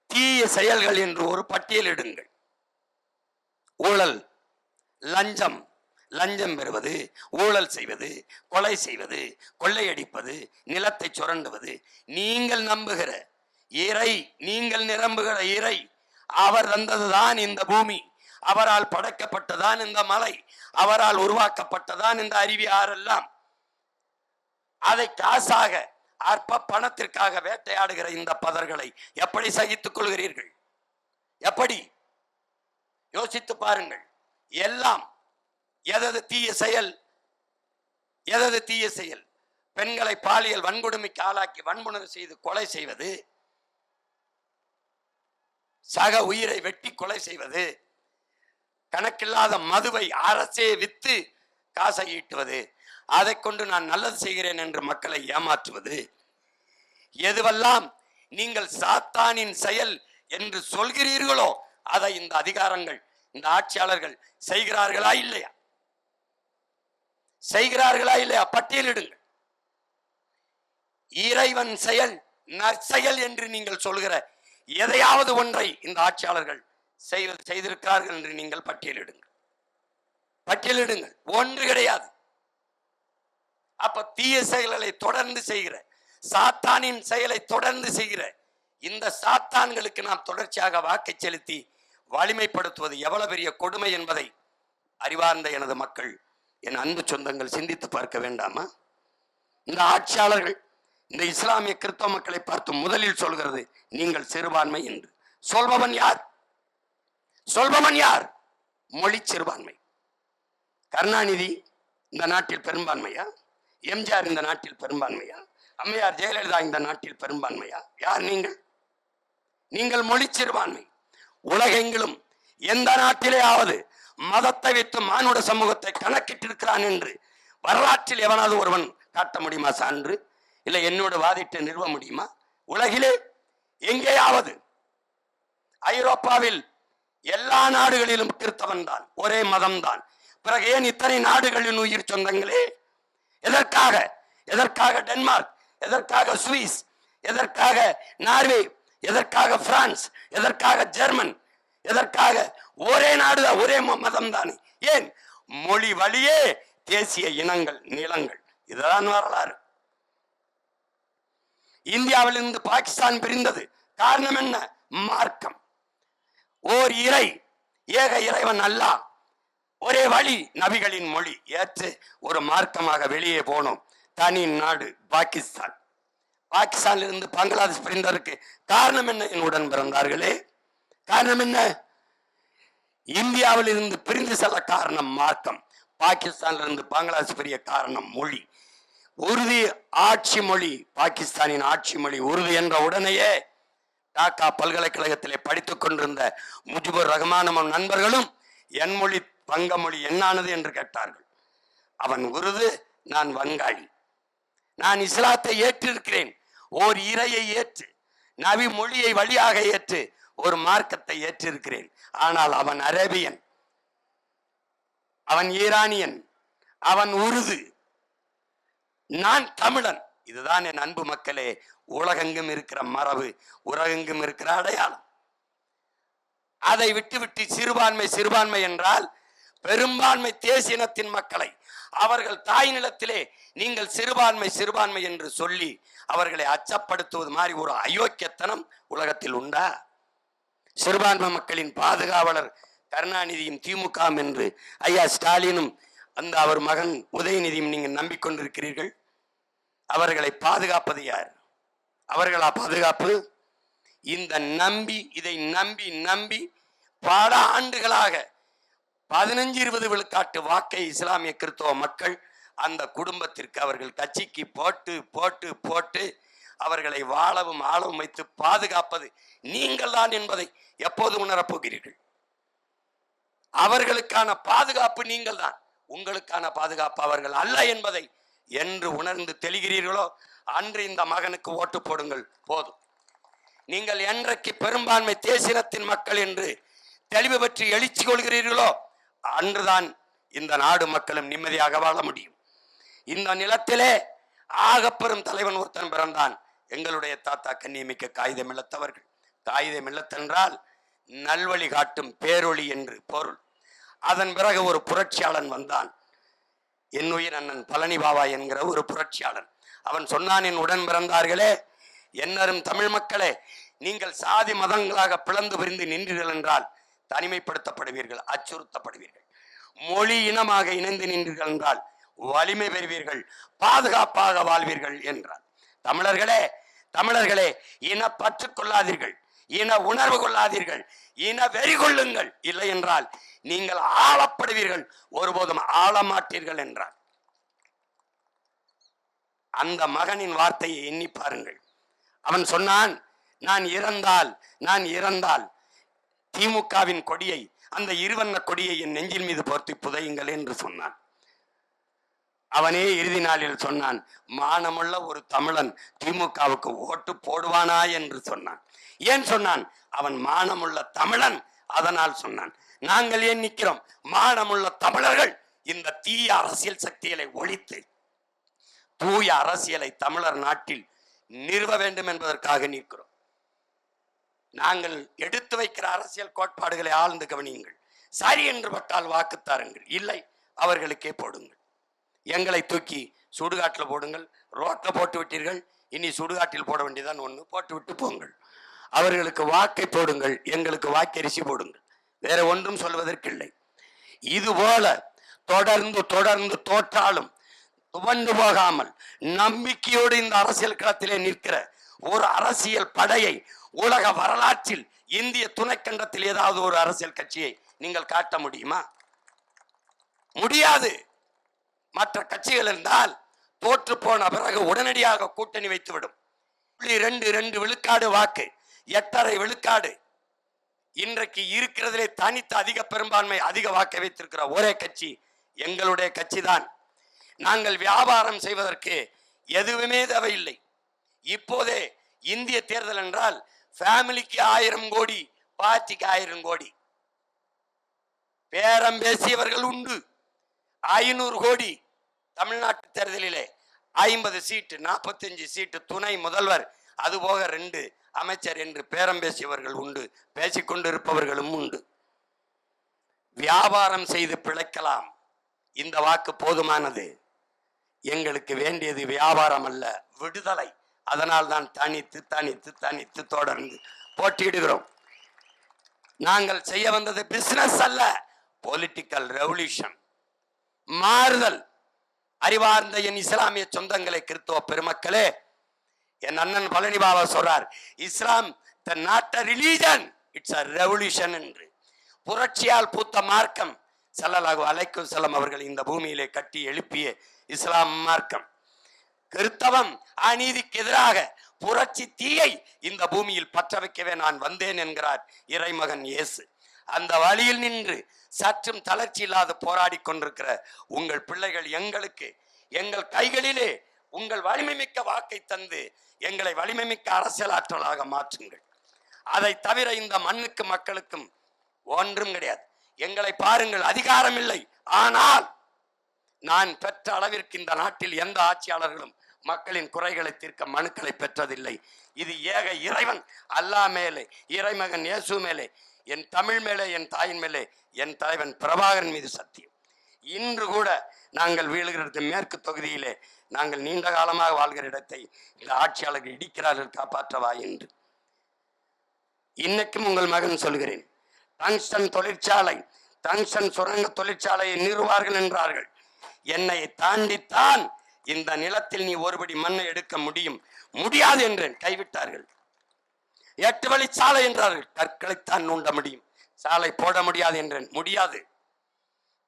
தீய செயல்கள் என்று ஒரு பட்டியலிடுங்கள். ஊழல், லஞ்சம் பெறுவது, ஊழல் செய்வது, கொலை செய்வது, கொள்ளையடிப்பது, நிலத்தை சுரண்டுவது, நீங்கள் நம்புகிற இறை, நீங்கள் நிரம்புகிற இறை, அவர் தந்ததுதான் இந்த பூமி, அவரால் படைக்கப்பட்டதான் இந்த மலை, அவரால் உருவாக்கப்பட்டதான் இந்த அருவி, ஆறெல்லாம். அதை காசாக, அற்ப பணத்திற்காக வேட்டையாடுகிற இந்த பதர்களை எப்படி சகித்துக் கொள்கிறீர்கள்? எப்படி? யோசித்து பாருங்கள். எல்லாம் எதது தீய செயல்? பெண்களை பாலியல் வன்கொடுமைக்கு ஆளாக்கி வன்புணர்வு செய்து கொலை செய்வது, சக உயிரை வெட்டி கொலை செய்வது, கணக்கில்லாத மதுவை அரசே வித்து காசை ஈட்டுவது, அதை கொண்டு நான் நல்லது செய்கிறேன் என்று மக்களை ஏமாற்றுவது, எதுவெல்லாம் நீங்கள் சாத்தானின் செயல் என்று சொல்கிறீர்களோ அதை இந்த அதிகாரங்கள், இந்த ஆட்சியாளர்கள் செய்கிறார்களா இல்லையா? செய்கிறார்களா இல்லையா? பட்டியலிடுங்கள். இறைவன் செயல், நற்செயல் என்று நீங்கள் சொல்கிற எதையாவது ஒன்றை இந்த ஆட்சியாளர்கள் செய்திருக்கிறார்கள் என்று நீங்கள் பட்டியலிடுங்கள். பட்டியலிடுங்கள். ஒன்று கிடையாது. அப்ப தீய செயல்களை தொடர்ந்து செய்கிற, சாத்தானின் செயலை தொடர்ந்து செய்கிற இந்த சாத்தான்களுக்கு நாம் தொடர்ச்சியாக வாக்கை செலுத்தி வலிமைப்படுத்துவது எவ்வளவு பெரிய கொடுமை என்பதை அறிவார்ந்த எனது மக்கள், என் அன்பு சொந்தங்கள் சிந்தித்து பார்க்க வேண்டாமா? இந்த ஆட்சியாளர்கள் இந்த இஸ்லாமிய கிறிஸ்தவ மக்களை பார்த்து முதலில் சொல்கிறது நீங்கள் சிறுபான்மை என்று. சொல்பவன் யார்? சொல்பவன் யார்? மொழி சிறுபான்மை. கருணாநிதி இந்த நாட்டில் பெரும்பான்மையா? எம்ஜிஆர் இந்த நாட்டில் பெரும்பான்மையா? அம்மையார் ஜெயலலிதா இந்த நாட்டில் பெரும்பான்மையா? யார் நீங்கள்? நீங்கள் மொழி சிறுபான்மை. உலகெங்கிலும் எந்த நாட்டிலேயாவது மதத்தை வைத்து மானுட சமூகத்தை கணக்கிட்டிருக்கிறான் என்று வரலாற்றில் எவனாவது ஒருவன் காட்ட முடியுமா சான்று? இல்லை என்னோடு வாதிட்டு நிறுவ முடியுமா? உலகிலே எங்கேயாவது? ஐரோப்பாவில் எல்லா நாடுகளிலும் கிறிஸ்தவன் தான், ஒரே மதம் தான். பிறகு ஏன் இத்தனை நாடுகளின் உயிர் சொந்தங்களே? எதற்காக? எதற்காக டென்மார்க்? எதற்காக சுவிஸ்? எதற்காக நார்வே? எதற்காக பிரான்ஸ்? எதற்காக ஜெர்மன்? எதற்காக? ஒரே நாடுதான், ஒரே மதம் தான். ஏன்? மொழி வழியே தேசிய இனங்கள், நிலங்கள். இதுதான் வரலாறு. இந்தியாவிலிருந்து பாகிஸ்தான் பிரிந்தது காரணம் என்ன? மார்க்கம். ஓர் இறை, ஏக இறைவன் அல்லாஹ், ஒரே வழி, நபிகளின் மொழி ஏற்று ஒரு மார்க்கமாக வெளியே போனோம். தனி நாடு பாகிஸ்தான். பாகிஸ்தானில் இருந்து பங்களாதேஷ் பிரிந்ததற்கு காரணம் என்ன? என் உடன் பிறந்தார்களே, காரணம் என்ன? இந்தியாவில் இருந்து பிரிந்து செல்ல காரணம் மார்க்கம். பாகிஸ்தானில் இருந்து பங்களாதேஷ் பிரிய காரணம் மொழி. உருது ஆட்சி மொழி, பாகிஸ்தானின் ஆட்சி மொழி உருது என்ற உடனேயே டாக்கா பல்கலைக்கழகத்திலே படித்துக் கொண்டிருந்த முஜிபுர் ரஹ்மானும் நண்பர்களும் என் மொழி வங்க மொழி என்னானது என்று கேட்டார்கள். அவன் உருது, நான் வங்காளி. நான் இஸ்லாத்தை ஏற்றிருக்கிறேன், ஓர் இறையை ஏற்று, நபி மொழியை வழியாக ஏற்று ஒரு மார்க்கத்தை ஏற்றிருக்கிறேன். ஆனால் அவன் அரேபியன், அவன் ஈரானியன், அவன் உருது, நான் தமிழன். இதுதான் என் அன்பு மக்களே உலகெங்கும் இருக்கிற மரபு, உலகெங்கும் இருக்கிற அடையாளம். அதை விட்டுவிட்டு சிறுபான்மை சிறுபான்மை என்றால் பெரும்பான்மை தேசியனத்தின் மக்களை அவர்கள் தாய் நிலத்திலே நீங்கள் சிறுபான்மை சிறுபான்மை என்று சொல்லி அவர்களை அச்சப்படுத்துவது மாதிரி ஒரு அயோக்கியத்தனம் உலகத்தில் உண்டா? சிறுபான்மை மக்களின் பாதுகாவலர் கருணாநிதியும் திமுக என்று ஐயா ஸ்டாலினும் அந்த அவர் மகன் உதயநிதியும் நீங்கள் நம்பிக்கொண்டிருக்கிறீர்கள். அவர்களை பாதுகாப்பது யார்? அவர்களா பாதுகாப்பு? இந்த நம்பி, இதை நம்பி நம்பி பல ஆண்டுகளாக 15-20 விழுக்காட்டு வாக்கை இஸ்லாமிய கிறிஸ்தவ மக்கள் அந்த குடும்பத்திற்கு அவர்கள் கட்சிக்கு போட்டு போட்டு போட்டு அவர்களை வாழவும் ஆளவும் வைத்து பாதுகாப்பது நீங்கள் தான் என்பதை எப்போது உணரப்போகிறீர்கள்? அவர்களுக்கான பாதுகாப்பு நீங்கள் தான், உங்களுக்கான பாதுகாப்பு அவர்கள் அல்ல என்பதை என்று உணர்ந்து தெளிகிறீர்களோ அன்று இந்த மகனுக்கு ஓட்டு போடுங்கள். போதும். நீங்கள் என்றைக்கு பெரும்பான்மை தேசியத்தின் மக்கள் என்று தெளிவு பற்றி எழுச்சி கொள்கிறீர்களோ அன்றுதான் இந்த நாடு மக்களும் நிம்மதியாக வாழ முடியும். இந்த நிலத்திலே ஆகப்பெரும் தலைவன் ஒருத்தன் பிறந்தான். எங்களுடைய தாத்தா கண்ணியமிக்க காகித மில்லத்தவர்கள். காகித மில்லத்தென்றால் நல்வழி காட்டும் பேரொளி என்று பொருள். அதன் பிறகு ஒரு புரட்சியாளன் வந்தான், என்னுயிர் அண்ணன் பழனி பாபா என்கிற ஒரு புரட்சியாளன். அவன் சொன்னான், என் உடன் பிறந்தார்களே, என்னரும் தமிழ் மக்களே, நீங்கள் சாதி மதங்களாக பிளந்து பிரிந்து நின்றீர்கள் என்றால் தனிமைப்படுத்தப்படுவீர்கள், அச்சுறுத்தப்படுவீர்கள். மொழி இனமாக இணைந்து நின்றீர்கள் என்றால் வலிமை பெறுவீர்கள், பாதுகாப்பாக வாழ்வீர்கள் என்றார். தமிழர்களே, தமிழர்களே, இன பற்று கொள்ளாதீர்கள், இன உணர்வு கொள்ளாதீர்கள், இன வெறி கொள்ளுங்கள், இல்லை என்றால் நீங்கள் ஆளப்படுவீர்கள், ஒருபோதும் ஆளமாட்டீர்கள் என்றார். அந்த மகனின் வார்த்தையை எண்ணி பாருங்கள். அவன் சொன்னான், நான் இறந்தால் திமுகவின் கொடியை, அந்த இருவண்ண கொடியை என் நெஞ்சின் மீது போர்த்தி புதையுங்கள் என்று சொன்னான். அவனே இறுதி நாளில் சொன்னான், மானமுள்ள ஒரு தமிழன் திமுகவுக்கு ஓட்டு போடுவானா என்று சொன்னான். ஏன் சொன்னான்? அவன் மானமுள்ள தமிழன், அதனால் சொன்னான். நாங்கள் ஏன் நிற்கிறோம்? மானமுள்ள தமிழர்கள் இந்த தீய அரசியல் சக்திகளை ஒழித்து தூய அரசியலை தமிழர் நாட்டில் நிறுவ வேண்டும் என்பதற்காக நிற்கிறோம். நாங்கள் எடுத்து வைக்கிற அரசியல் கோட்பாடுகளை ஆழ்ந்து கவனியுங்கள். சரி என்று பட்டால் வாக்கு தாருங்கள், இல்லை அவர்களுக்கே போடுங்கள். எங்களை தூக்கி சுடுகாட்டில் போடுங்கள். ரோட்டில் போட்டு விட்டீர்கள், இனி சுடுகாட்டில் போட வேண்டியதான் ஒன்று, போட்டு விட்டு போங்கள். அவர்களுக்கு வாக்கை போடுங்கள், எங்களுக்கு வாக்கரிசி போடுங்கள். வேற ஒன்றும் சொல்வதற்கில்லை. இதுபோல தொடர்ந்து தொடர்ந்து தோற்றாலும் துவண்டு போகாமல் நம்பிக்கையோடு இந்த அரசியல் களத்திலே நிற்கிற ஒரு அரசியல் படையை உலக வரலாற்றில் இந்திய துணைக்கண்டத்தில் ஏதாவது ஒரு அரசியல் கட்சியை நீங்கள் காட்ட முடியுமா? முடியாது. மற்ற கட்சிகள் இருந்தால் தோற்று போன பிறகு உடனடியாக கூட்டணி வைத்துவிடும். 2 விழுக்காடு வாக்கு, 8.5 விழுக்காடு. இன்றைக்கு இருக்கிறதிலே தனித்து அதிக பெரும்பான்மை அதிக வாக்கை வைத்திருக்கிற ஒரே கட்சி எங்களுடைய கட்சி தான். நாங்கள் வியாபாரம் செய்வதற்கு எதுவுமே தேவையில்லை. இப்போதே இந்திய தேர்தல் என்றால் ஃபேமிலிக்கு 1000 கோடி, பார்ட்டிக்கு 1000 கோடி. பேரம் பேசியவர்கள் உண்டு. 500 கோடி தமிழ்நாட்டு தேர்தலிலே 50 சீட்டு, 45 சீட்டு, துணை முதல்வர், அதுபோக 2 அமைச்சர் என்று பேரம் பேசியவர்கள் உண்டு. பேசிக்கொண்டு இருப்பவர்களும் உண்டு. வியாபாரம் செய்து பிழைக்கலாம். இந்த வாக்கு போதுமானது. எங்களுக்கு வேண்டியது வியாபாரம் அல்ல, விடுதலை. அதனால் தான் தனித்து தனித்து தனித்து தொடர்ந்து போட்டியிடுகிறோம். நாங்கள் செய்ய வந்தது பிசினஸ் அல்ல, பொலிட்டிக்கல் ரெவல்யூஷன், மாறுதல். அறிவார்ந்த என் இஸ்லாமிய சொந்தங்களை, கிறிஸ்தவ பெருமக்களே, என் அண்ணன் பழனி பாபா சொல்றார், இஸ்லாம் not a religion, it's a revolution என்று. புரட்சியால் பூத்த மார்க்கம். ஸல்லல்லாஹு அலைஹி வஸல்லம் அவர்கள் இந்த பூமியிலே கட்டி எழுப்பிய இஸ்லாம் மார்க்கம். கிறிஸ்தவம் அநீதிக்கு எதிராக புரட்சி தீயை இந்த பூமியில் பற்ற வைக்கவே நான் வந்தேன் என்கிறார் இறைமகன் இயேசு. அந்த வழியில் நின்று சற்றும் தளர்ச்சி இல்லாது போராடி கொண்டிருக்கிற உங்கள் பிள்ளைகள் எங்களுக்கு எங்கள் கைகளிலே உங்கள் வலிமை மிக்க வாக்கை தந்து எங்களை வலிமை மிக்க அரசியல் ஆற்றலாக மாற்றுங்கள். அதை தவிர இந்த மண்ணுக்கு மக்களுக்கும் ஒன்றும் கிடையாது. எங்களை பாருங்கள், அதிகாரம் இல்லை, ஆனால் நான் பெற்ற அளவிற்கு இந்த நாட்டில் எந்த ஆட்சியாளர்களும் மக்களின் குறைகளை தீர்க்க மனுக்களை பெற்றதில்லை. இது ஏக இறைவன் அல்லாஹ் மேலே, இறைமகன் இயேசு மேலே, என் தமிழ் மேலே, என் தாயின் மேலே, என் தலைவன் பிரபாகரன் மீது சத்தியம். இன்று கூட நாங்கள் வீழுகிறது மேற்கு தொகுதியிலே நாங்கள் நீண்ட காலமாக வாழ்கிற இடத்தை இந்த ஆட்சியாளர்கள் இடிக்கிறார்கள், காப்பாற்றவா என்று. இன்னைக்கும் உங்கள் மகன் சொல்கிறேன், டங்ஸ்டன் தொழிற்சாலை, டங்ஸ்டன் சுரங்க தொழிற்சாலையை நிறுவார்கள் என்றார்கள். என்னை தாண்டித்தான் இந்த நிலத்தில் நீ ஒருபடி மண்ணை எடுக்க முடியும். முடியாது என்றேன், கைவிட்டார்கள். 8 வழி சாலை என்றார்கள், கற்களைத்தான் நோண்ட முடியும், சாலை போட முடியாது என்றேன், முடியாது.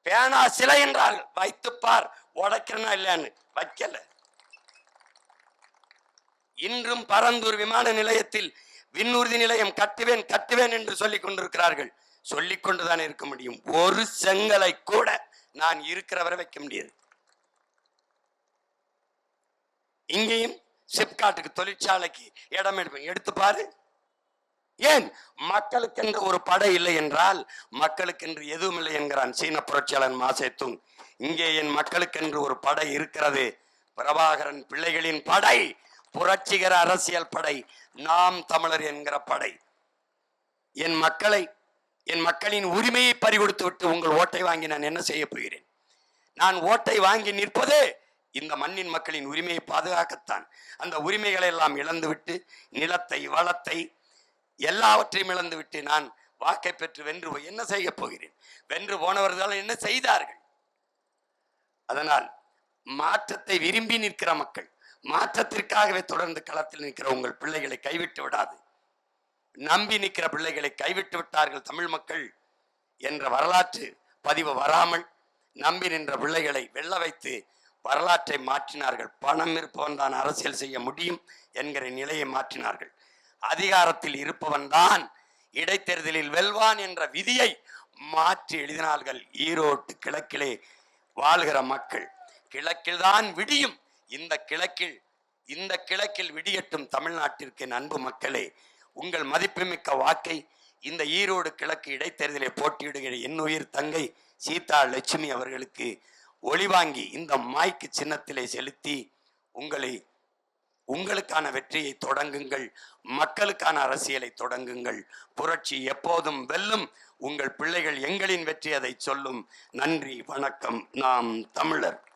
பேனா சிலை என்றார்கள், வைத்துப்பார், உடைக்கிறனா இல்லைன்னு, வைக்கல. இன்றும் பரந்தூர் விமான நிலையத்தில் விண்ணூர்தி நிலையம் கட்டுவேன் கட்டுவேன் என்று சொல்லிக் கொண்டிருக்கிறார்கள். சொல்லிக் கொண்டுதான் இருக்க முடியும். ஒரு செங்கலை கூட நான் இருக்கிறவரை வைக்க முடியாது. இங்கேயும் சிப்காட்டுக்கு தொழிற்சாலைக்கு இடம் எடுத்து பாரு. ஏன்? மக்களுக்கென்று ஒரு படை இல்லை என்றால் மக்களுக்கென்று எதுவும் இல்லை என்கிறான் சீன புரட்சியாளன் மாசேத்துங். இங்கே என் மக்களுக்கென்று ஒரு படை இருக்கிறது, பிரபாகரன் பிள்ளைகளின் படை, புரட்சிகர அரசியல் படை, நாம் தமிழர் என்கிற படை. என் மக்களை, என் மக்களின் உரிமையை பறிகொடுத்து விட்டு உங்கள் ஓட்டை வாங்கி நான் என்ன செய்ய போகிறேன்? நான் ஓட்டை வாங்கி நிற்பதே இந்த மண்ணின் மக்களின் உரிமையை பாதுகாக்கத்தான். அந்த உரிமைகளை எல்லாம் இழந்துவிட்டு, நிலத்தை, வளத்தை எல்லாவற்றையும் இழந்துவிட்டு நான் வாக்கை பெற்று வென்று என்ன செய்ய போகிறேன்? வென்று போனவர்கள் என்ன செய்தார்கள்? அதனால் மாற்றத்தை விரும்பி நிற்கிற மக்கள், மாற்றத்திற்காகவே தொடர்ந்து களத்தில் நிற்கிற உங்கள் பிள்ளைகளை கைவிட்டு விடாது. நம்பி நிற்கிற பிள்ளைகளை கைவிட்டு விட்டார்கள் தமிழ் மக்கள் என்ற வரலாற்று பதிவு வராமல் நம்பி நின்ற பிள்ளைகளை வெல்ல வைத்து வரலாற்றை மாற்றினார்கள். பணம் இருப்பவன் தான் அரசியல் செய்ய முடியும் என்கிற நிலையை மாற்றினார்கள். அதிகாரத்தில் இருப்பவன் தான் இடைத்தேர்தலில் வெல்வான் என்ற விதியை மாற்றி எழுதினார்கள் ஈரோட்டு கிழக்கிலே வாழ்கிற மக்கள். கிழக்கில்தான் விடியும். இந்த கிழக்கில் விடியட்டும் தமிழ்நாட்டிற்கு. என் அன்பு மக்களே, உங்கள் மதிப்புமிக்க வாக்கை இந்த ஈரோடு கிழக்கு இடைத்தேர்தலில் போட்டியிடுகிற என்னுயிர் தங்கை சீதா லட்சுமி அவர்களுக்கு ஒளிவாங்கி இந்த மாய்க்கு சின்னத்திலே செலுத்தி உங்களுக்கான வெற்றியை தொடங்குங்கள். மக்களுக்கான அரசியலை தொடங்குங்கள். புரட்சி எப்போதும் வெல்லும். உங்கள் பிள்ளைகள் எங்களின் வெற்றி அதை சொல்லும். நன்றி, வணக்கம். நாம் தமிழர்.